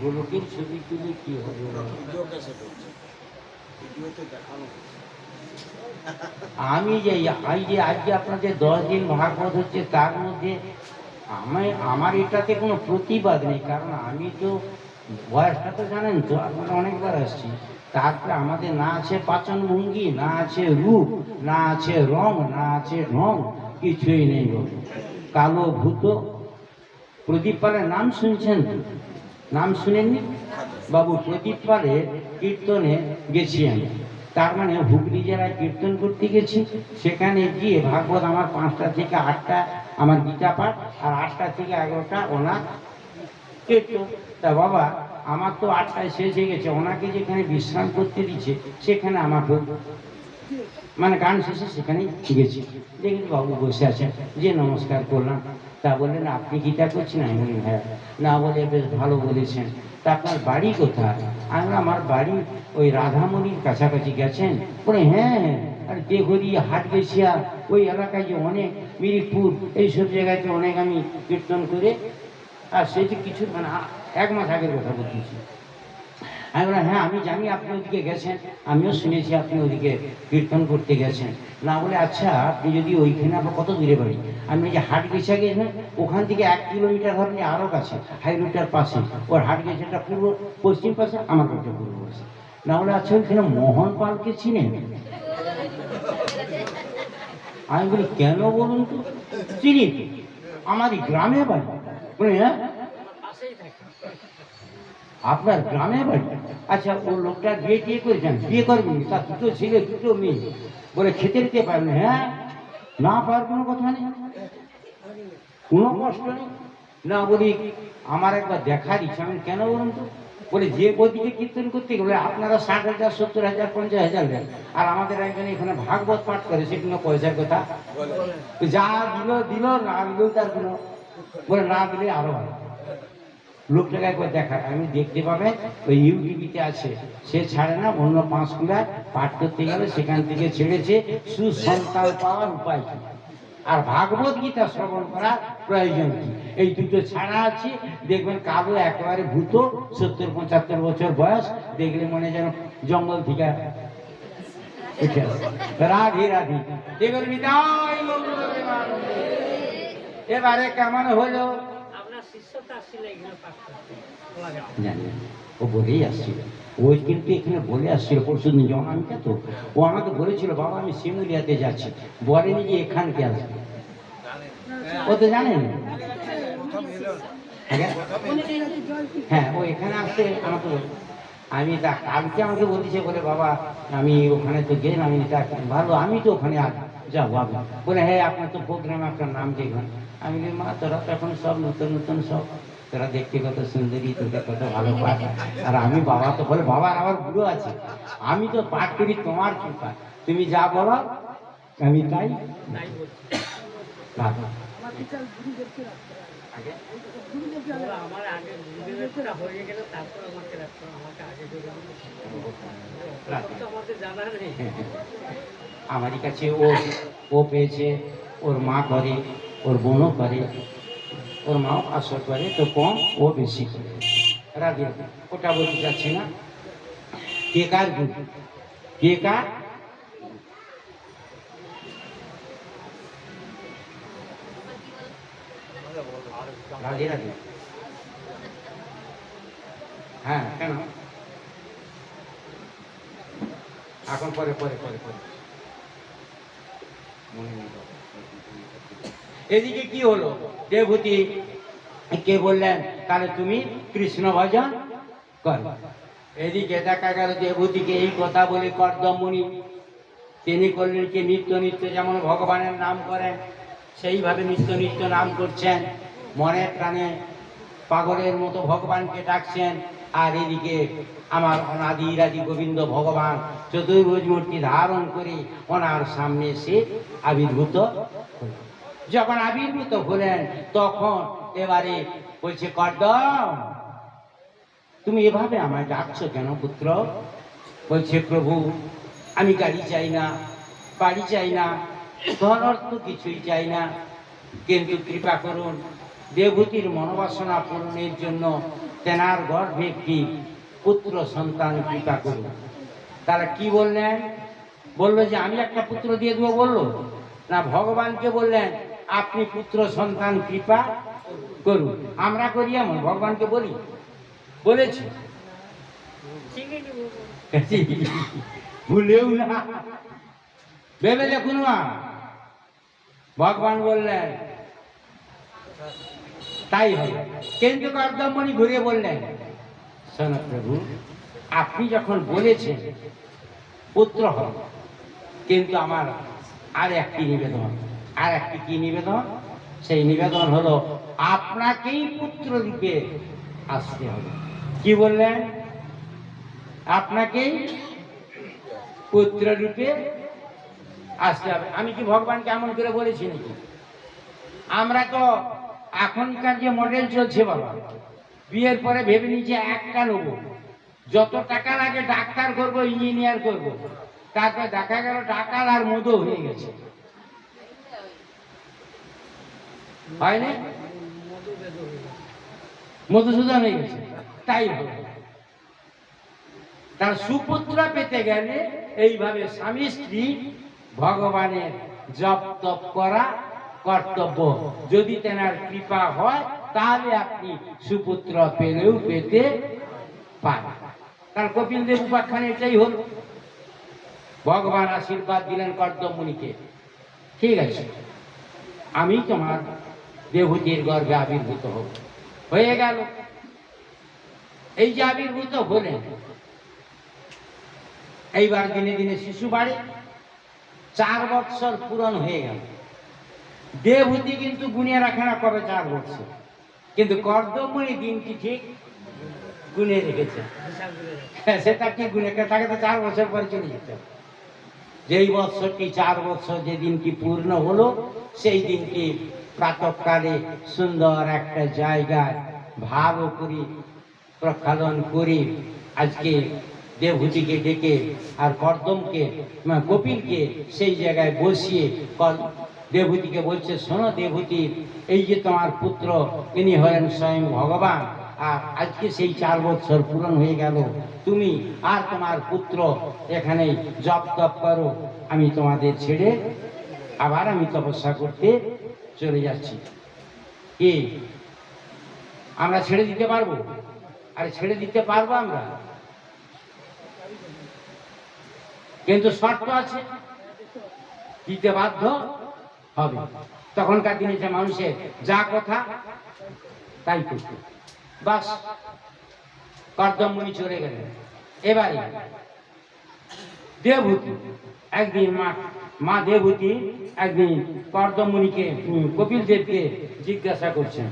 গোলকের ছবি তুলে কি হবে? আমি যে আজকে আপনাদের 10 দিন ভাগবত হচ্ছে, তার মধ্যে আমার এটাতে কোনো প্রতিবাদ নেই, কারণ আমি তো বয়সটা তো জানেন তো, আপনারা অনেকবার আসছি। তারপরে আমাদের না আছে পাচন ভঙ্গি, না আছে রূপ, না আছে রং, না আছে ঢং, কিছুই নেই। কালো ভূত। প্রদীপ পালের নাম শুনছেন তো? নাম শুনেননি? বাবু প্রদীপ পালের কীর্তনে গেছি আমি। তার মানে হুগলি জেলায় কীর্তন করতে গেছি। সেখানে গিয়ে ভাগবত আমার 5টা থেকে 8টা আমার গীতা পাঠ, আর 8টা থেকে 11টা ওনার কীর্তন। তা বাবা আমার তো 8টায় শেষ হয়ে গেছে, ওনাকে যেখানে বিশ্রাম করতে দিচ্ছে সেখানে আমাকে মানে গান শেষে সেখানেই গেছি। দেখি বাবু বসে আছেন, যে নমস্কার করলাম। তা বললেন আপনি গীতা করছেন? আমি বলি হ্যাঁ। না বলে বেশ ভালো বলেছেন। তা আপনার বাড়ি কোথায়? আমি আমার বাড়ি ওই রাধামণির কাছাকাছি। গেছেন? বলে হ্যাঁ হ্যাঁ। আর দেহরি, হাটগেছিয়া, ওই এলাকায় যে অনেক, মিরিকপুর, এইসব জায়গাতে অনেক আমি কীর্তন করে, আর সেটি কিছু মানে 1 মাস আগের কথা বলতেছি। আমি বললাম হ্যাঁ আমি জানি আপনি ওদিকে গেছেন, আমিও শুনেছি আপনি ওদিকে কীর্তন করতে গেছেন। না বলে আচ্ছা আপনি যদি ওইখানে আবার কত দূরে বাড়ি? আমি যে হাট গেছা গেছেন, ওখান থেকে 1 কিলোমিটার ধরেন আরও কাছে, হাই রোডটার পাশে। ওর হাট গেছাটা পূর্ব পশ্চিম পাশে, আমার বাড়িটা পূর্ব পাশে। না বলে আচ্ছা ওইখানে মোহন পালকে চিনেন? আমি বলি কেন বলুন তো? চিনি, আমারই গ্রামে বাড়ি। বলে হ্যাঁ আপনার গ্রামে বাড়ি? আচ্ছা ও লোকটার বিয়ে টিয়ে করেছেন? বিয়ে করবেন? তার 2টো ছেলে 2টো মেয়ে। বলে খেতে দিতে পারবেন? হ্যাঁ। না পাওয়ার কোনো কথা নেই, কোনো কষ্ট নেই। না বলি আমার একবার দেখার ইচ্ছা। আমি কেন বলুন তো? বলে যে গতিতে কীর্তন করতে গেলে আপনারা 60,000, 70,000, 50,000 দেন, আর আমাদের একজন এখানে ভাগবত পাঠ করে, সে কোনো পয়সার কথা যা দিল দিল, না দিলেও তার কোনো, বলে না দিলে আরো ভালো। লোকটাকে একবার দেখায়, আমি দেখতে পাবে ওই ইউটিউবিতে আছে, সে ছাড়ে না। অন্য 5 কুলায় পাঠ করতে গেলে সেখান থেকে ছেড়েছে সুসন্তান পাওয়ার উপায় কি, আর ভাগবত গীতা শ্রবণ করার প্রয়োজন কি। এই 2টো ছাড়া আছে। দেখবেন কালো একেবারে ভূত, 70-75 বছর বয়স, দেখলে মনে যেন জঙ্গল থেকে উঠে আসে। রাধি রাধি। দেখবেন বিদায় এবারে কেমন হলো? জানি ও বলেই আসছিল, ওই কিন্তু এখানে বলে আসছিল পরশুদিন যখন আমি তো, ও আমাকে বলেছিল বাবা আমি শিমুলিয়াতে যাচ্ছি, বলেনি যে এখানকে আসবে। ও তো জানেন হ্যাঁ, ও এখানে আসতে আমাকে, আমি তা কালকে আমাকে বলেছে, বলে বাবা আমি ওখানে তো গেলাম, আমি তা ভালো, আমি তো ওখানে যাবো। বলে হ্যাঁ আপনার তো প্রোগ্রামে আপনার নাম দেখবেন। আমি বলি মা তোরা তো এখন সব নতুন নতুন, সব তোরা দেখতে কত সুন্দরী, তোদের কত ভালো পাঠ, আর আমি বাবা তো, বলে বাবা আমার বুড়ো আছে, আমি তো পাঠ করি তোমার কৃপা, তুমি যা বলো আমি তাই। আমারই কাছে ও পেয়েছে, ওর মা করে, ওর বোনও করে, ওর মাও আসর করে, তো কম ও বেশি করে। রাধে ওটা বলতে চাচ্ছি না। কে কার গুরু, কে কার? রাধে রাধে। হ্যাঁ কেন এখন পরে পরে পরে পরে মনে নেই। এদিকে কি হলো? দেবভূতি কে বললেন তাহলে তুমি কৃষ্ণ ভজন কর। এদিকে দেখা গেল দেবভূতিকে এই কথা বলে কর্দমমুনি তিনি করলেন কি নিত্য নিত্য যেমন ভগবানের নাম করেন সেইভাবে নিত্য নিত্য নাম করছেন, মনে প্রাণে পাগলের মতো ভগবানকে ডাকছেন। আর এদিকে আমার অনাদি রাদি গোবিন্দ ভগবান চতুর্ভুজ মূর্তি ধারণ করে ওনার সামনে এসে আবির্ভূত। যখন আবির্ভূত হলেন তখন এবারে বলছে কর্দম তুমি এভাবে আমায় ডাকছো কেন পুত্র? বলছে প্রভু আমি গাড়ি চাই না, বাড়ি চাই না, ধন অর্থ কিছুই চাই না, কিন্তু কৃপা করুন দেবহূতির মনোবাসনা পূরণের জন্য তেনার গর্ভে একটি পুত্র সন্তান কৃপা করুন। তারা কি বললেন? বললো যে আমি একটা পুত্র দিয়ে দেবো, বললো না, ভগবানকে বললেন আপনি পুত্র সন্তান কৃপা করুন। আমরা করি এমন? ভগবানকে বলি? বলেছি? ভুলেও না, ভেবে দেখুন না। ভগবান বললেন তাই হবে। কিন্তু কর্দমমণি ঘুরে বললেন, শোনো প্রভু, আপনি যখন বলেছেন পুত্র হবে, কিন্তু আমার আর একটি নিবেদন। আর একটি কি নিবেদন? সেই নিবেদন হলো আপনাকেই পুত্র রূপে আসতে হবে। কি বললেন? আপনাকেই পুত্র রূপে আসতে হবে। আমি কি ভগবানকে এমন করে বলেছি নাকি? আমরা তো এখনকার যে মডেল চলছে বাবা, বিয়ের পরে ভেবে নিচ্ছে একটা নেব, যত টাকা লাগে ডাক্তার করব, ইঞ্জিনিয়ার করব, তারপর দেখা গেল ডাকাল আর মধু হয়ে গেছে। হয়নি? মধুসূদন হয়ে গেছে। তাই হবে। তার সুপুত্র পেতে গেলে এইভাবে স্বামী স্ত্রী ভগবানের জপ তপ করা কর্তব্য। যদি তেনার কৃপা হয় তাহলে আপনি সুপুত্র পেলেও পেতে পারেন। তার কপিল দেব উপাখ্যান এটাই হল। ভগবান আশীর্বাদ দিলেন কর্দমমণিকে, ঠিক আছে, আমি তোমার দেবহূতির গর্ভে আবির্ভূত হব। হয়ে গেল। এই যে আবির্ভূত হলেন, এইবার দিনে দিনে শিশু বাড়ে। 4 বৎসর পূরণ হয়ে গেল। দেবহূতি কিন্তু গুনে রাখে না কবে 4 বৎসর, কিন্তু কর্দমমণি দিনটি ঠিক গুনে রেখেছে। সেটা কি গুনে? তাকে তো 4 বছর পরে চলে যেতে। যেই বৎসরটি 4 বৎসর যেদিনটি পূর্ণ হলো, সেই দিনটি প্রাতঃকালে সুন্দর একটা জায়গায় ভালো করে প্রক্ষালন করে আজকে দেবহূতিকে ডেকে আর কর্দমকে কপিলকে সেই জায়গায় বসিয়ে দেবহূতিকে বলছে, শোনো দেবহূতি, এই যে তোমার পুত্র, ইনি হলেন স্বয়ং ভগবান, আর আজকে সেই 4 বৎসর পূরণ হয়ে গেল। তুমি আর তোমার পুত্র এখানে জপ তপ করো, আমি তোমাদের ছেড়ে আবার আমি তপস্যা করতে চলে যাচ্ছি। কি আমরা ছেড়ে দিতে পারবো? আরে ছেড়ে দিতে পারবো আমরা, কিন্তু শর্ত আছে, দিতে বাধ্য হবে। তখনকার দিনে যে মানুষের যা কথা তাই করত। বাস, কর্দমমণি চলে গেলেন। এবারে দেবহূতি একদিন মা দেবহূতি একদিন কর্দমমণিকে কপিল দেবকে জিজ্ঞাসা করছেন,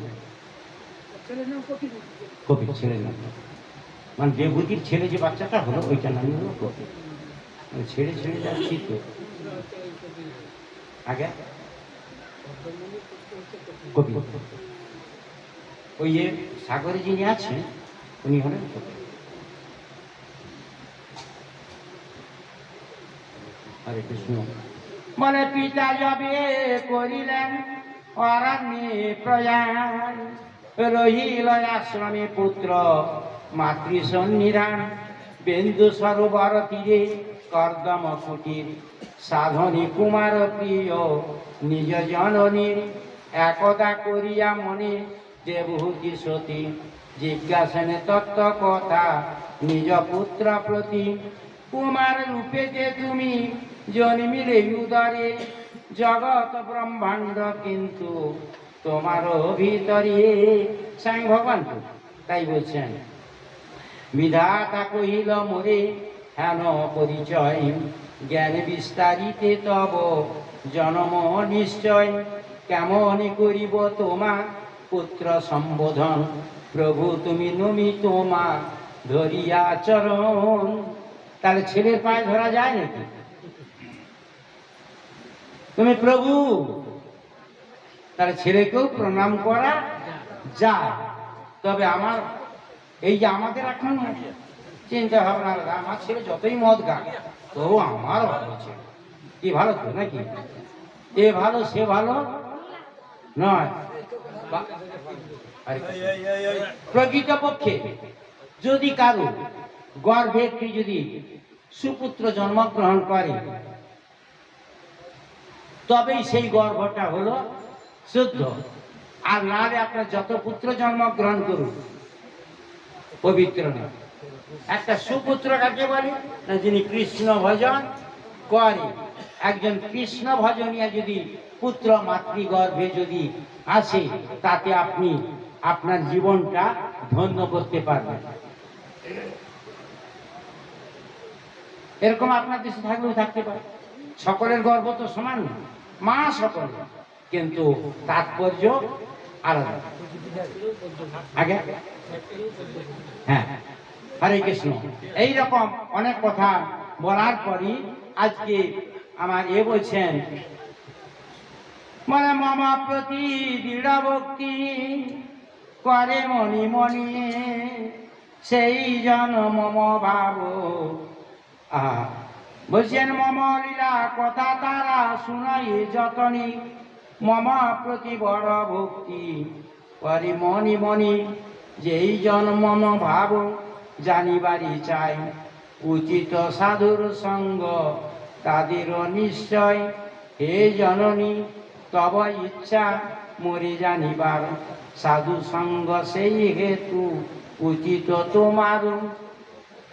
কপিল ছেলের নাম, মানে দেবহূতির ছেলে যে বাচ্চাটা হলো ওইটার নাম হলো কপিল। ছেড়ে ছেড়ে যাচ্ছি তো আগে কপিল। ওই যে সাগরে যিনি আছেন উনি হলেন কপিল। হরে কৃষ্ণ। বলে পিতা যবে করিলেন অরণ্যে প্রয়াণ, রহিল আশ্রমে পুত্র মাতৃসন্নিধান। বিন্দু সরোবর তীরে কর্দম কুটির, সাধনী কুমার প্রিয় নিজ জননীর। একদা করিয়া মনে দেবহূতি সতী, জিজ্ঞাসনে তত্ত্ব কথা নিজ পুত্র প্রতি। কুমার রূপে যে তুমি জন্মিলে উদরে, জগৎ ব্রহ্মাণ্ড কিন্তু তোমার ভিতরে। স্বয়ং ভগবান তাই বলছেন, বিধাতা কহিল মোরে হেন পরিচয়, জ্ঞান বিস্তারিতে তব জন্ম নিশ্চয়। কেমন করিব তোমা পুত্র সম্বোধন, প্রভু তুমি নমি তোমা ধরিয়া চরণ। তাহলে ছেলের পায়ে ধরা যায় নাকি? তুমি প্রভু, তাহলে ছেলেকেও প্রণাম করা যায়। তবে আমার এই যে আমাদের এখন চিন্তা ভাবনা, আমার ছেলে যতই মদ গায় তো আমার ভালো ছেলে, কি ভালো তো নাকি? এ ভালো সে ভালো নয়। প্রকৃতপক্ষে যদি কারো গর্ভে একটি যদি সুপুত্র জন্মগ্রহণ করে তবেই সেই গর্ভটা হলো শুদ্ধ। আর নাহলে আপনার যত পুত্র জন্মগ্রহণ করুন পবিত্র না। একটা সুপুত্র কাকে বলে না, যিনি কৃষ্ণ ভজন করে। একজন কৃষ্ণ ভজনিয়া যদি পুত্র মাতৃগর্ভে যদি আসে, তাতে আপনি আপনার জীবনটা ধন্য করতে পারবেন। এরকম আপনার দেশে থাকলেও থাকতে পারে। সকলের গর্ভ তো সমান না, মা সকল, কিন্তু তাৎপর্য আলাদা। আগে হ্যাঁ, হরে কৃষ্ণ। এইরকম অনেক কথা বলার পরই আজকে আমার বলছেন, মানে মামা প্রতি দৃঢ় ভক্তি করে মনি মনি, সেই জন মম ভাব। বলছেন মম লীলা কথা তারা শুনাই যতনি, মম প্রতি বড় ভক্তি করে মনি মনি, যেই জন মম ভাব জানিবারি চাই। উচিত সাধুর সঙ্গ তাদেরও নিশ্চয়, হে জননী তব ইচ্ছা মরে জানিবার, সাধু সঙ্গ সেই হেতু উচিত তোমার।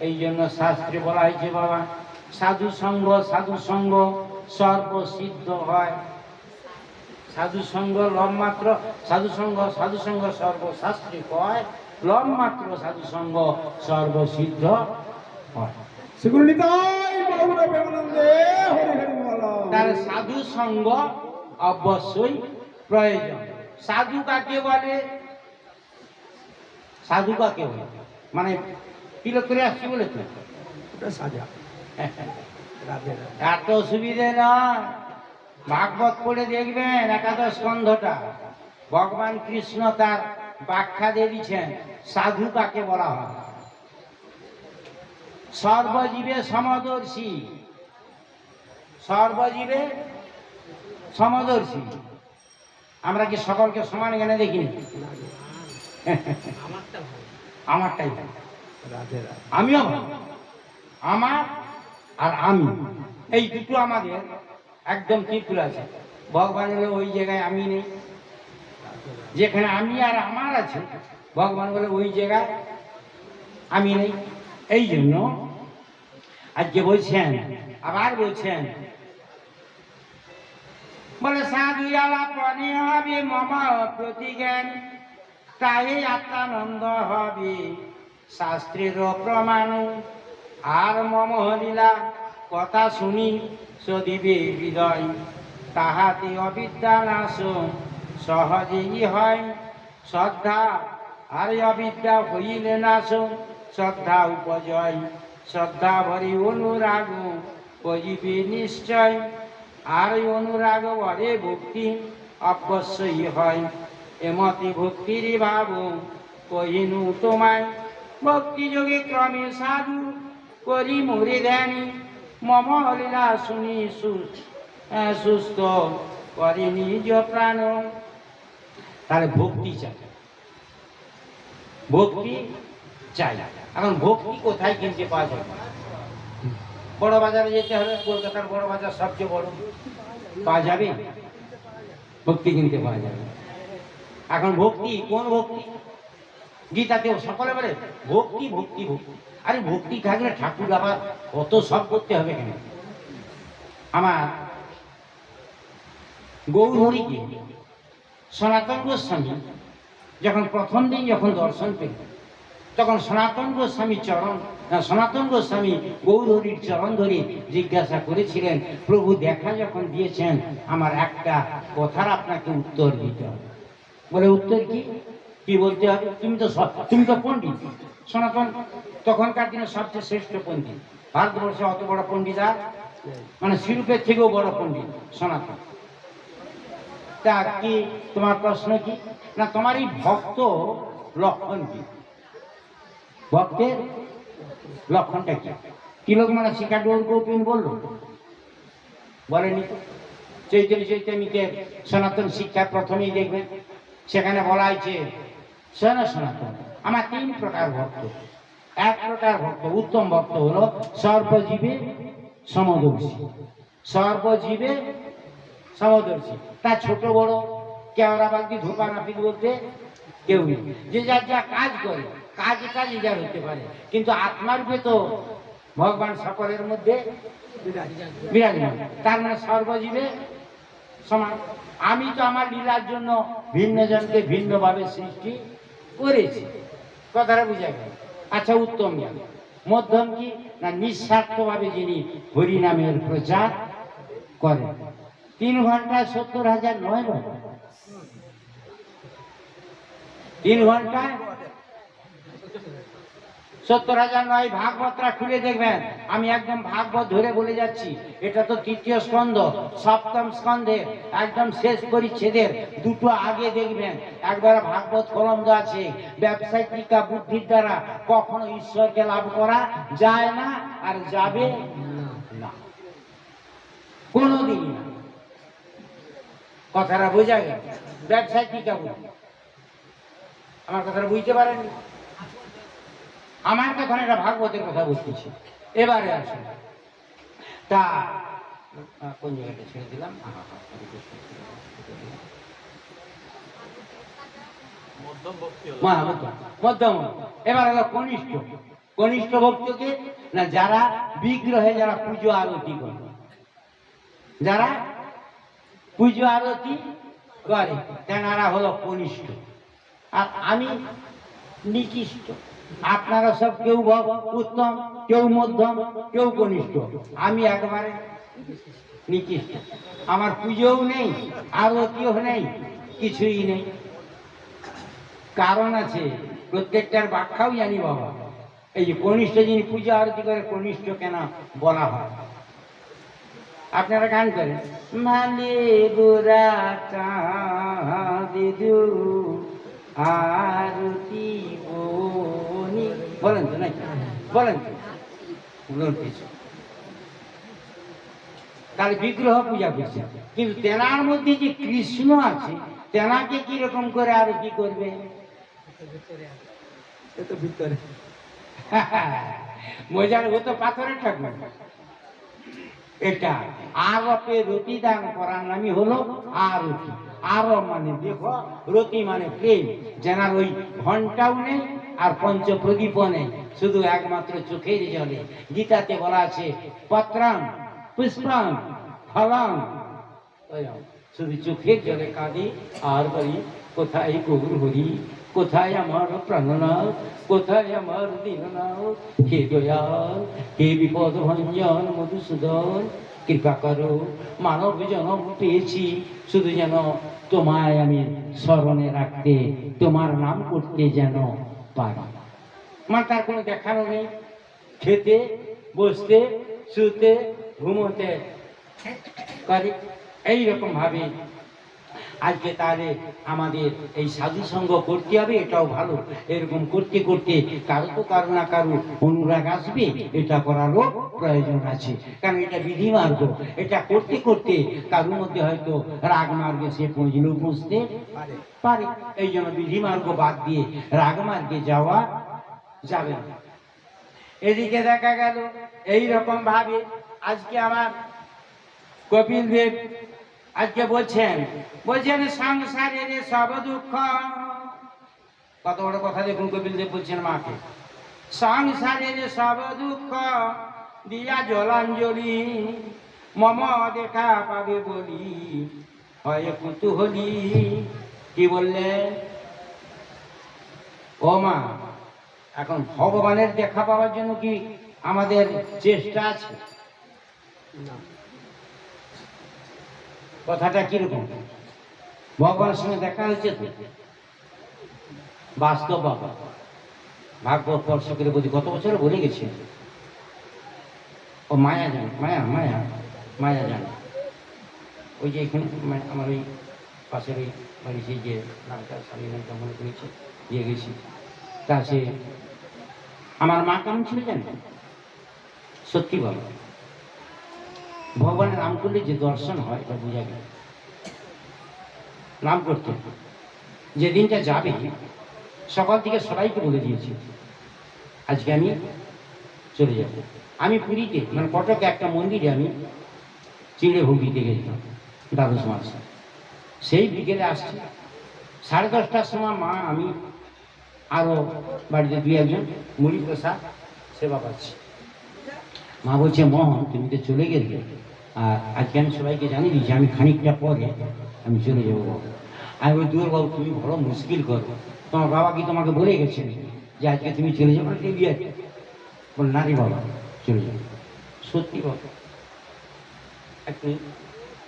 এই জন্য শাস্ত্রে বলা হয়েছে বাবা, সাধু সঙ্গ সর্বসিদ্ধ হয়। সাধু সঙ্গ লম মাত্র, সাধু সঙ্গ সর্বশাস্ত্রে কয়, লম মাত্র সাধু সঙ্গ সর্বসিদ্ধ হয়। তার সাধু সঙ্গ অবশ্যই প্রয়োজন। সাধু কাকে বলে? সাধু কাকে বলে মানে তিলক করে আসছি বলে তো সাজা, এত অসুবিধে নয়। ভাগবত পড়ে দেখবেন একাদশ স্কন্ধটা, ভগবান কৃষ্ণ তার ব্যাখ্যা দিয়ে দিচ্ছেন সাধু কাকে বলা হয়। সর্বজীবে সমদর্শী, সর্বজীবে সমদর্শী। আমরা কি সকলকে সমান জ্ঞানে দেখিনি? আমারটাই আমিও, আমার আর আমি, এই দুটো আমাদের একদম ত্রিপুরা আছে। ভগবান বলে ওই জায়গায় আমি নেই, যেখানে আমি আর আমার আছে ভগবান বলে ওই জায়গায় আমি নেই। এই জন্য আজকে বলছেন, আবার বলছেন, বলে সাধু আলাপনে হবে মম প্রতিজ্ঞান, তাই আত্মানন্দ হবে শাস্ত্রের প্রমাণ। আর মম লীলা কথা শুনি সদিবে হৃদয়, তাহাতে অবিদ্যা নাশ সহজেই হয়। শ্রদ্ধা আর অবিদ্যা হইলে নাশ, শ্রদ্ধা উপজয়। শ্রদ্ধা ভরি অনুরাগ করিবে নিশ্চয়, আর অনুরাগ ভরে ভক্তি অবশ্যই হয়। এমতি ভক্তির ভাব কহিনু তোমায়, ভক্তি যোগে ক্রমে সাধু করি মরে ধ্যানী। মম লীলা শুনি সুস্থ করে নিজ প্রাণ। তাহলে ভক্তি চাই, ভক্তি চাই। এখন ভক্তি কোথায় কিনতে পাওয়া যাবে? বড় বাজারে যেতে হবে, কলকাতার বড় বাজার সবচেয়ে বড়, পাওয়া যাবে? ভক্তি কিনতে পাওয়া যাবে। এখন ভক্তি কোন ভক্তি? গীতাতেও সকলে বলে ভক্তি ভক্তি ভক্তি। আরে ভক্তি থাকলে ঠাকুর আবার কত সব করতে হবে কেন? আমার গৌরহরিকে সনাতন গোস্বামী যখন প্রথম দিন যখন দর্শন পেল, তখন সনাতন গোস্বামী গৌরহরির চরণ ধরে জিজ্ঞাসা করেছিলেন, প্রভু দেখা যখন দিয়েছেন আমার একটা কথার আপনাকে উত্তর দিতে হবে। বলে উত্তর কি? কি বলতে হবে? তুমি তো পণ্ডিত, সনাতন তখনকার দিনে সবচেয়ে শ্রেষ্ঠ পণ্ডিত। ভারতবর্ষে অত বড় পণ্ডিত আর মানে শিল্পের থেকেও বড় পণ্ডিত সনাতন। তা কি তোমার প্রশ্ন কি? না তোমার এই ভক্ত লক্ষণ কি? ভক্তের লক্ষণটা কি? তিলক মানে শিক্ষা ডোর গোপিন বললো, বলেনি তো? চৈতন্যতে সনাতন শিক্ষা প্রথমেই দেখবেন, সেখানে বলা হয়েছে সনাতন। আমার 3 প্রকার ভক্ত। এক প্রকার ভক্ত, উত্তম ভক্ত হলো সর্বজীবে সমদর্শী। সর্বজীবে সমদর্শী, তা ছোট বড় কেওড়া বালতি ধোপা নাপিত বলতে কেউ নেই। যে যার যা কাজ করে, কাজটা যে যার হতে পারে, কিন্তু আত্মারূপে তো ভগবান সকলের মধ্যে বিরাজমান। তার মানে সর্বজীবে সমান। আমি তো আমার লীলার জন্য ভিন্ন জনকে ভিন্নভাবে সৃষ্টি করেছি, কথাটা বুঝা গেল। আচ্ছা, উত্তম জ্ঞান। মধ্যম কি না, নিঃস্বার্থভাবে যিনি হরিনামের প্রচার করেন। 3 ঘন্টায় 70,000 নয় বাবা, 3 ঘন্টায় 70,000 নয়। ভাগবতরা খুলে দেখবেন, আমি একদম ভাগবত ধরে বলে যাচ্ছি। এটা তো 3য় স্কন্ধ, 7ম স্কন্ধে একদম শেষ পরিচ্ছেদের 2টো আগে দেখবেন, একবার ভাগবত কলম আছে, ব্যবসায়িকা বুদ্ধির দ্বারা কখনো ঈশ্বরকে লাভ করা যায় না, আর যাবে না, কোনোদিনই না। কথাটা বোঝা গেল? ব্যবসায়িকা বুদ্ধি। আমার কথাটা বুঝতে পারেননি? আমার কথা এটা ভাগবতের কথা বলতেছি। এবারে আসুন, তা কোন জায়গাটা ছেড়ে দিলাম? মধ্যম। এবার হলো কনিষ্ঠ। কনিষ্ঠ ভক্তকে না, যারা বিগ্রহে যারা পুজো আরতি করে, যারা পুজো আরতি করে, তেনারা হলো কনিষ্ঠ। আর আমি নিকৃষ্ট। আপনারা সব কেউ উত্তম, কেউ মধ্যম, কেউ কনিষ্ঠ, আমি একবারে নিকৃষ্ট। আমার পুজোও নেই, আরতিও নেই, কিছুই নেই। কারণ আছে, প্রত্যেকটার ব্যাখ্যাও জানি বাবা। এই যে কনিষ্ঠ যিনি পূজা আরতি করে, কনিষ্ঠ কেন বলা হয়? আপনারা গান করেন, মালে গোরা আরতি বনি, বলেন তো নাকি? বলেন তো, তাহলে বিগ্রহ পূজা করছে, কিন্তু তেনার মধ্যে যে কৃষ্ণ আছে, তেনাকে কিরকম করে আরতি করবে? ভিতরে মজার, ও তো পাথরের ঠাকুর। এটা আরপে রতি দান করার নামই হলো আরতি। আরব মানে দেখো, রতি মানে প্রেম। যেনার ওই ঘন্টাও নেই আর পঞ্চপ্রদীপও নেই, শুধু একমাত্র চোখের জলে। গীতাতে বলা আছে, পত্রাং পুষ্পাং ফলাং, শুধু চোখের জলে কাঁদি আর বলি, কোথায় গৌর হরি, কোথায় আমার প্রাণনাথ, কোথায় আমার দীননাথ, হে দয়াল, হে বিপদ ভঞ্জন মধুসূদন, কৃপা করো, মানব জনম পেয়েছি শুধু যেন তোমায় আমি স্মরণে রাখতে, তোমার নাম করতে যেন পারি। আমার তার কোনো দেখানো নেই। খেতে, বসতে, শুতে, ঘুমোতে পারি, এইরকম ভাবে আজকে তাহলে আমাদের এই সাধু সঙ্গ করতে হবে, এটাও ভালো। এরকম করতে করতে কারো তো কারো না কারো অনুরাগ আসবে, এটা করারও প্রয়োজন আছে। কারণ এটা বিধি মার্গ, এটা করতে করতে কারোর মধ্যে হয়তো রাগ মার্গে সে পৌঁছতে পারে। এই জন্য বিধি মার্গ বাদ দিয়ে রাগ মার্গে যাওয়া যাবে না। এদিকে দেখা গেল এইরকম ভাবে আজকে আমার কপিল দেব আজকে বলছেন সংসারের সব দুঃখ। কত বড় কথা দেখুন, কপিল দেব বলছেন মাকে, সংসারের সব দুঃখ দিয়া জলাঞ্জলি, মম দেখা পাবে বলি হয় কুতুহলী। কি বললেন? ও মা, এখন ভগবানের দেখা পাওয়ার জন্য কি আমাদের চেষ্টা আছে? কথাটা কিরকম? ভগবানের সঙ্গে দেখা হয়েছে তো? বাস্তব বাবা ভাগবত দর্শকের প্রতি গত বছরে বলে গেছে, ও মায়া জানে, মায়া মায়া মায়া জানে। ওই যে এখানে আমার ওই পাশের ওই বাড়ি, সেই যে নামটা স্বামী নামটা মনে করেছে, দিয়ে গেছি। তা সে আমার মা কেমন ছিল জানেন? সত্যি বলো, ভগবানের নাম করলে যে দর্শন হয় তা বোঝা গেল। নাম করতে যেদিনটা যাবে সকাল থেকে সবাইকে বলে দিয়েছি আজকে আমি চলে যাব। আমি পুরীতে মানে কটকে একটা মন্দিরে আমি চিড়ে ভোগ দিতে গেছিলাম দ্বাদশ মাসে। সেই বিকেলে আসছি 10:30টার সময় মা আমি আরও বাড়িতে 2-1 মুড়ি প্রসাদ সেবা পাচ্ছি। মা বলছে, মোহন তুমি তো চলে গেলে, আর আজকে আমি সবাইকে জানিয়ে দিচ্ছি আমি খানিকটা পরে আমি চলে যাবো বাবু। আমি বলি, দূর বাবু তুমি বড় মুশকিল করো, তোমার বাবা কি তোমাকে বলে গেছেন যে আজকে তুমি চলে যাবো? বল না রে বাবা, চলে যাবো। সত্যি বাবা। একটু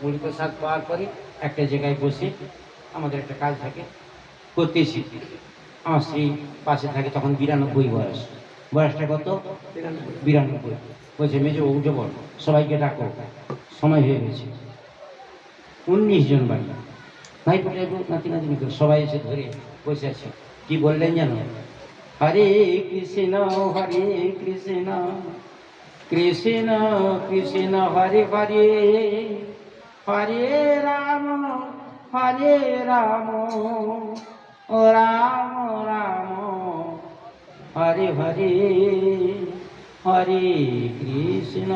মুড়ি প্রসাদ পাওয়ার পরে একটা জায়গায় বসে আমাদের একটা কাজ থাকে করতেছি। আমার স্ত্রী পাশে থাকে, তখন 92 বয়স। বয়সটা কত? 92। বলছে, মেজো উঠে বল, সবাইকে ডাকো, সময় হয়ে গেছে। 19 জন বাড়ি, ভাই ফোটাই নাতি নাতিনি করে সবাই এসে ধরে বসে আছে। কি বললেন জানো? হরে কৃষ্ণ হরে কৃষ্ণ কৃষ্ণ কৃষ্ণ হরে হরে, হরে রাম হরে রাম রাম রাম হরে হরে, হরে কৃষ্ণ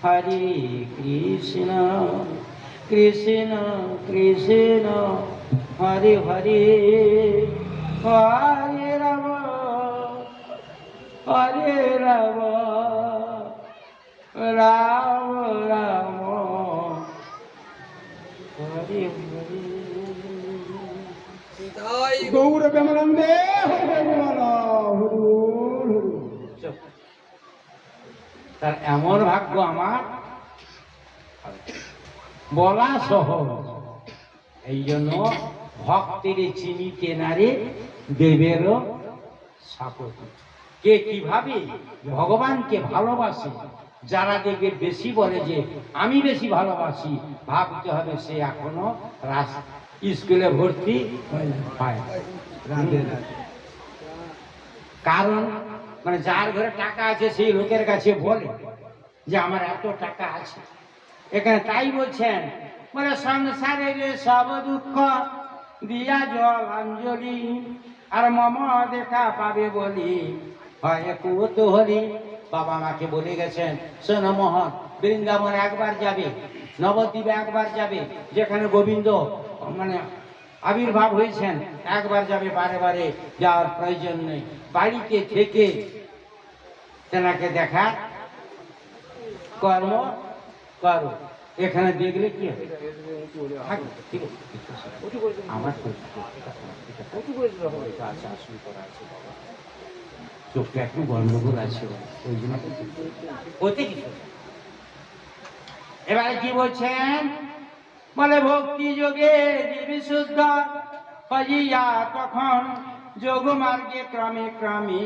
হরে কৃষ্ণ কৃষ্ণ কৃষ্ণ হরে হরে, হরে রাম হরে রাম রাম রাম হরে হরে। গৌর প্রেমানন্দে তার এমন ভাগ্য আমার, বলা সহজ। এই জন্য ভক্তের চিনিতে নারে দেবেরও সাপোর্ট। কে কিভাবে ভগবানকে ভালোবাসে, যারা দেখবে বেশি বলে যে আমি বেশি ভালোবাসি, ভাবতে হবে সে এখনো স্কুলে ভর্তি হয়। কারণ মানে যার ঘরে টাকা আছে সেই লোকের কাছে বলে যে আমার এত টাকা আছে। এখানে তাই বলছেন, বলে সংসারের সব দুঃখ দিয়া জল অঞ্জলি, আর মম দেখা পাবে বলি হয় কৌতূহলী। বাবা মাকে বলে গেছেন, শোনো মোহন, বৃন্দাবন একবার যাবে, নবদ্বীপে একবার যাবে, যেখানে গোবিন্দ মানে আবির্ভাব হয়েছেন, একবার যাবে, বারে বারে যাওয়ার প্রয়োজন নেই। বাড়িতে থেকে তেনাকে দেখা কর্ম করো। এখানে দেখলে কি হবে? আমার চোখটা একটু গন্ডগোল আছে, ওই জন্য হতে কি। এবারে কি বলছেন? বলে ভক্তি যোগে বিশুদ্ধ হইয়া তখন যোগ মার্গে ক্রমে ক্রমে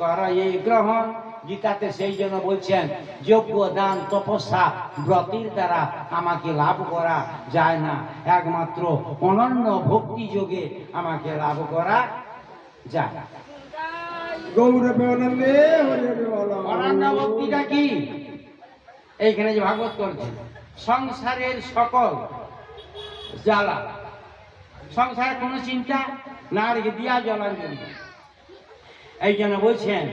করে গ্রহণ। গীতাতে সেই জন্য বলছেন, যজ্ঞ দান তপস্যা ব্রতের দ্বারা আমাকে লাভ করা যায় না, একমাত্র অনন্য ভক্তি যোগে আমাকে লাভ করা যায়। গৌর প্রেমানন্দে অনন্য ভক্তিটা কি? এইখানে যে ভাগবত করছে, সংসারের সকল জ্বালা, সংসারের কোনো চিন্তা না রেখে দিয়া জলাঞ্জলি। এই জন্য বলছেন,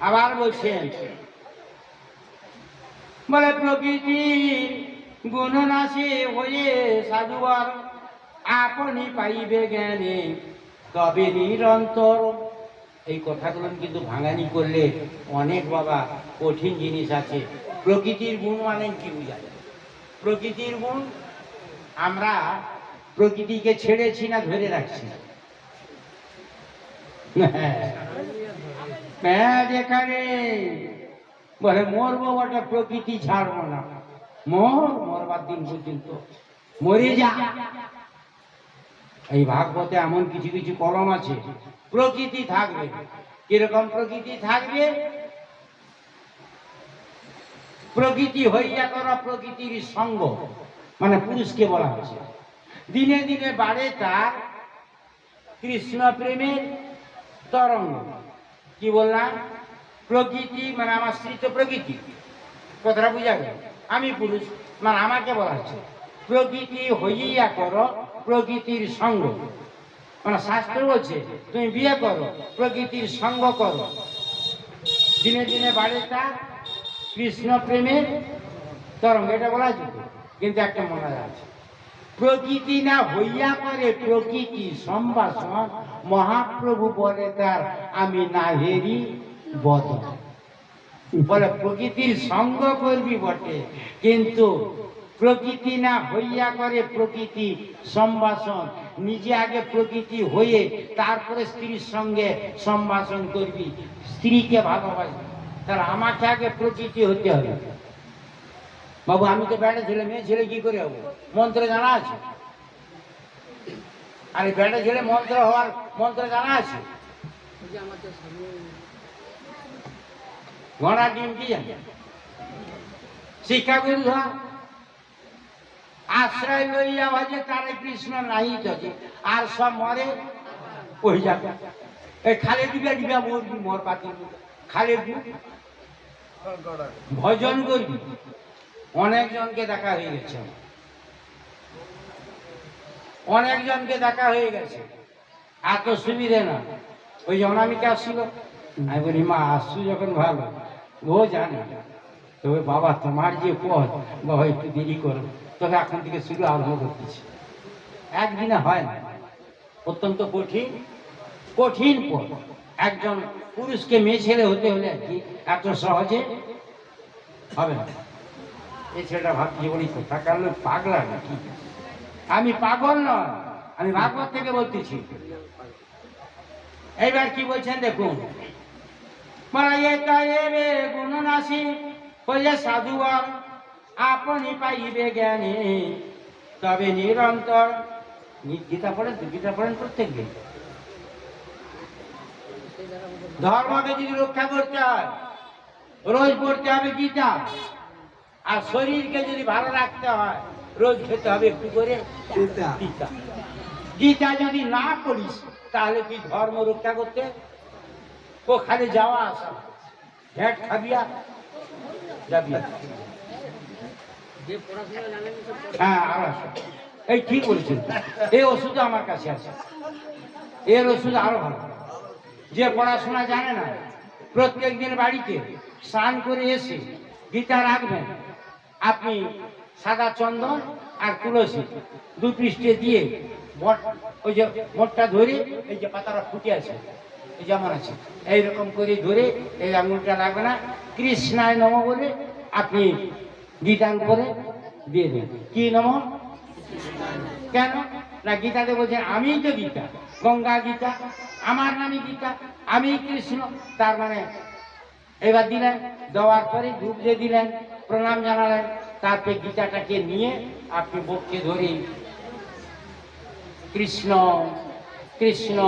আবার বলছেন, বলে প্রকৃতি গুণনাশে হয়ে সাধুবার আপনি পাইবে জ্ঞানে তবে নিরন্তর। এই কথাগুলো কিন্তু ভাঙানি করলে অনেক বাবা কঠিন জিনিস আছে। প্রকৃতির গুণ মানে কি বোঝা যায়? প্রকৃতির গুণ, আমরা প্রকৃতিকে ছেড়েছি না ধরে রাখছি? যেখানে বলে মরবো বটে, প্রকৃতি ছাড়বো না, মরবার দিন পর্যন্ত মরে যা। এই ভাগবতে এমন কিছু কিছু কলম আছে, প্রকৃতি থাকবে। কিরকম প্রকৃতি থাকবে? প্রকৃতি হইয়া করা প্রকৃতির সঙ্গ, মানে পুরুষকে বলা হয়েছে। দিনে দিনে বাড়ে তার কৃষ্ণ প্রেমের তরঙ্গ। কি বললাম? প্রকৃতি মানে আমার স্ত্রী তো প্রকৃতি, কথাটা বুঝা গেল। আমি পুরুষ মানে আমাকে বলা হচ্ছে প্রকৃতি হইয়া করো প্রকৃতির সঙ্গ, মানে শাস্ত্র বলছে তুমি বিয়ে করো, প্রকৃতির সঙ্গ করো, দিনে দিনে বাড়ে তার কৃষ্ণ প্রেমের তরঙ্গ, এটা বলা যেত। কিন্তু একটা মনে আছে, প্রকৃতি না হইয়া করে প্রকৃতি সম্ভাষণ, মহাপ্রভু বলে তার আমি না হেরি বদন। বলে প্রকৃতির সঙ্গ করবি বটে, কিন্তু প্রকৃতি না হইয়া করে প্রকৃতি সম্ভাষণ, নিজে আগে প্রকৃতি হয়ে তারপরে স্ত্রীর সঙ্গে সম্ভাষণ করবি, স্ত্রীকে ভালোবাসবি। তাহলে আমাকে আগে প্রকৃতি হতে হবে। বাবু আমি তো বেড়া ছেলে, মেয়ে ছেলে কি করে হবো? মন্ত্র জানা আছে? আরে বেড়া ছেলে মন্ত্র হওয়ার মন্ত্র জানা আছে? ঘোড়া ডিম কি জানে? শিক্ষা গুরু ধর আশ্রয় লইয়া ভাজে তারে কৃষ্ণ নাই থাকে, আর সব মরে ওই যাবে। এই খালে দিবে দিবা মরবি, মর পাতি খালে ভজন করবি। অনেকজনকে দেখা হয়ে গেছে, অনেকজনকে দেখা হয়ে গেছে, এত সুবিধে না। ওই যে অনামিকা আসছিল, আমি বলি মা আসছু যখন ভালো, ও জানে তবে বাবা তোমার যে পথ বাবা একটু দেরি করো, তবে এখন থেকে শুরু আরম্ভ করতেছি। একদিনে হয় না, অত্যন্ত কঠিন কঠিন পথ। একজন পুরুষকে মেয়ে ছেলে হতে হলে আর কি এত সহজে হবে না। এই ছেলেটা ভাবছি বলি তো টাকার লোক পাগলা নাকি? আমি পাগল নয়, আমি ভাগবত থেকে বলতেছি। এইবার কি বলছেন দেখুন, গুণনাশী হইলে সাধু আপনি পাইবে জ্ঞানে, তবে নিরন্তর। গীতা পড়েন তো? গীতা পড়েন প্রত্যেক দিন? ধর্মকে যদি রক্ষা করতে হয় রোজ পড়তে হবে গীতা, আর শরীরকে যদি ভালো রাখতে হয় রোজ খেতে হবে একটু করে গীতা। গীতা যদি না পড়িস তাহলে তুই ধর্ম রক্ষা করতে ওখানে যাওয়া আসা ভ্যাট খাবিয়া যাবিয়া। হ্যাঁ এই ঠিক বলছেন, এই ওষুধ আমার কাছে আছে, এর ওষুধ আরো ভালো। যে পড়াশোনা জানে না প্রত্যেক দিন বাড়িতে স্নান করে এসে গীতা রাখবেন। আপনি সাদা চন্দন আর তুলসী 2 পৃষ্ঠে দিয়ে ওই যে মোটটা ধরে, এই যে পাতাটা ফুটে আছে এই যেমন আছে এইরকম করে ধরে এই আঙুলটা লাগবে না, কৃষ্ণায় নম বলে আপনি গীতার উপরে দিয়ে দেন। কি নম? কেন না গীতাতে বলছেন আমি তো গীতা, গঙ্গা গীতা, আমার নামই গীতা, আমি কৃষ্ণ। তার মানে এবার দিলেন, দেওয়ার পরে ধূপ দিয়ে দিলেন, প্রণাম জানালেন, তারপরে গীতাটাকে নিয়ে আপনি বক্ষে ধরে কৃষ্ণ কৃষ্ণ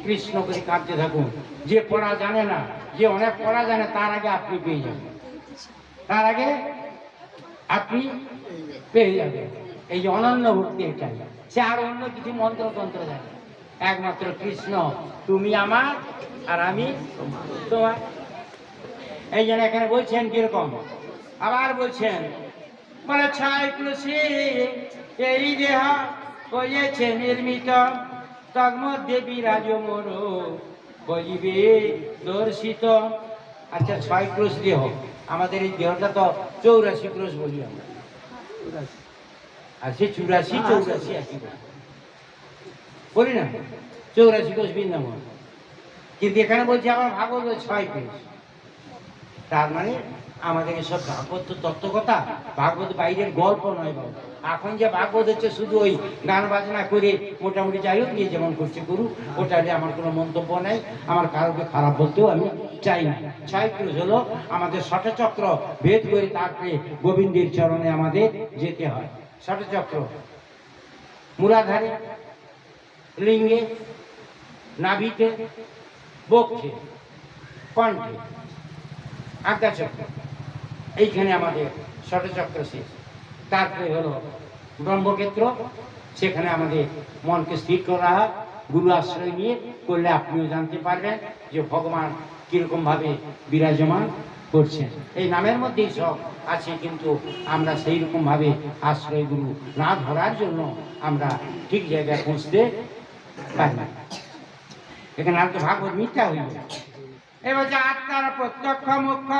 কৃষ্ণ করে কাঁদতে থাকুন। যে পড়া জানে না, যে অনেক পড়া জানে, তার আগে আপনি পেয়ে যাবেন, তার আগে আপনি পেয়ে যাবেন। এই যে অনন্য ভক্তি, এটাই। সে আর অন্য কিছু মন্ত্রতন্ত্র জানে, একমাত্র কৃষ্ণ তুমি আমার আর আমি তোমার। এই জন্য এখানে বলছেন কিরকম, আবার বলছেন বলে ছাই তুলসী এই দেহ হয়েছে নির্মিত, তন্মধ্যে বিরাজ মোর বলিবে দর্শিত। আচ্ছা 6 ক্রোশ দেহ, আমাদের এই দেহটা তো 84 ক্রোশ বলি আমরা, আর সে 84 84 একই বলি না, 84 ক্রোশ বৃন্দাবন। কিন্তু এখানে বলছি আমার ভাগবত 6 ক্রোশ। তার মানে আমাদের এসব ভাগবত তত্ত্বকথা, ভাগবত বাইরের গল্প নয় বাবু। এখন যে ভাগবত হচ্ছে শুধু ওই গান বাজনা করে মোটামুটি যাই হোক, নিয়ে যেমন করছে করুক, ওটা নিয়ে আমার কোনো মন্তব্য নাই, আমার কারোকে খারাপ বলতেও আমি চাই না। 6 ক্রোশ হলো আমাদের ষটচক্র ভেদ করে তারপরে গোবিন্দের চরণে আমাদের যেতে হয়। ষটচক্র মূলাধারে, লিঙ্গে, নাভিতে, বক্ষে, কণ্ঠে, আজ্ঞাচক্র, এইখানে আমাদের ষটচক্র শেষ। তারপরে হলো ব্রহ্মক্ষেত্র, সেখানে আমাদের মনকে স্থির করা হয়। গুরু আশ্রয় নিয়ে করলে আপনিও জানতে পারবেন যে ভগবান কিরকম ভাবে বিরাজমান করছেন। এই নামের মধ্যেই সব আছে, কিন্তু আমরা সেই রকম ভাবে আশ্রয় গুরু না ধরার জন্য আমরা ঠিক জায়গায় পৌঁছতে পারি না। এখানে আর তো ভাগবত মিথ্যা হইল। এবার যে আত্মার প্রত্যক্ষ মুখ্য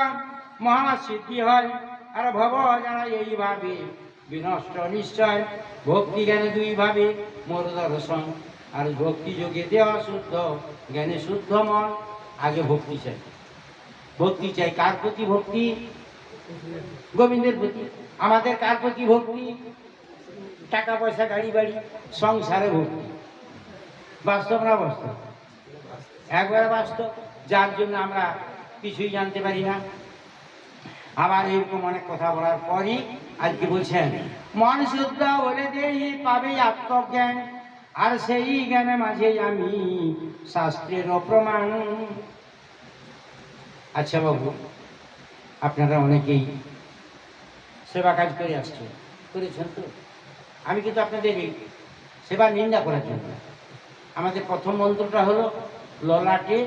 মহাসিদ্ধি হয়, আর ভব জানা এইভাবে বিনষ্ট নিশ্চয়। ভক্তি জ্ঞানে দুইভাবে মোর দর্শন, আর ভক্তি যোগে দেহ শুদ্ধ, জ্ঞানে শুদ্ধ মন। আগে ভক্তি চাই, ভক্তি চাই। কার প্রতি ভক্তি? গোবিন্দের প্রতি। আমাদের কার প্রতি ভক্তি? টাকা পয়সা, গাড়ি বাড়ি, সংসারে ভক্তি। বাস্তব না বাস্তব? একবারে বাস্তব। যার জন্য আমরা কিছুই জানতে পারি না। আবার এরকম অনেক কথা বলার পরই আজকে বলছেন, মন শুদ্ধ হলে দেহি পাবে আত্মজ্ঞান, আর সেই জ্ঞানে মাঝে আমি শাস্ত্রের প্রমাণ। আচ্ছা বাবু, আপনারা অনেকেই সেবা কাজ করে আসছেন, করেছেন তো? আমি কিন্তু আপনাদের এই সেবা নিন্দা করার জন্য। আমাদের প্রথম মন্ত্রটা হলো ললাটে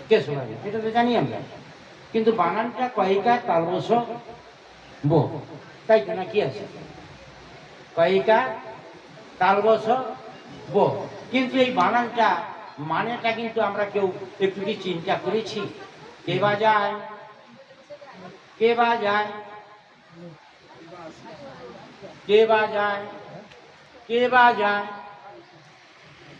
কেশবাড়ি, এটা তো জানি আমরা, কিন্তু বানানটা কয়িকা তালবস বো, তাই তো না? কি আছে? কয়িকা তালবস বো, কিন্তু এই বানানটা মানেটা কিন্তু আমরা কেউ একটু কি চিন্তা করেছি? কে বা যায়, কে বা যায়, কে বা যায়, কে বা যায়,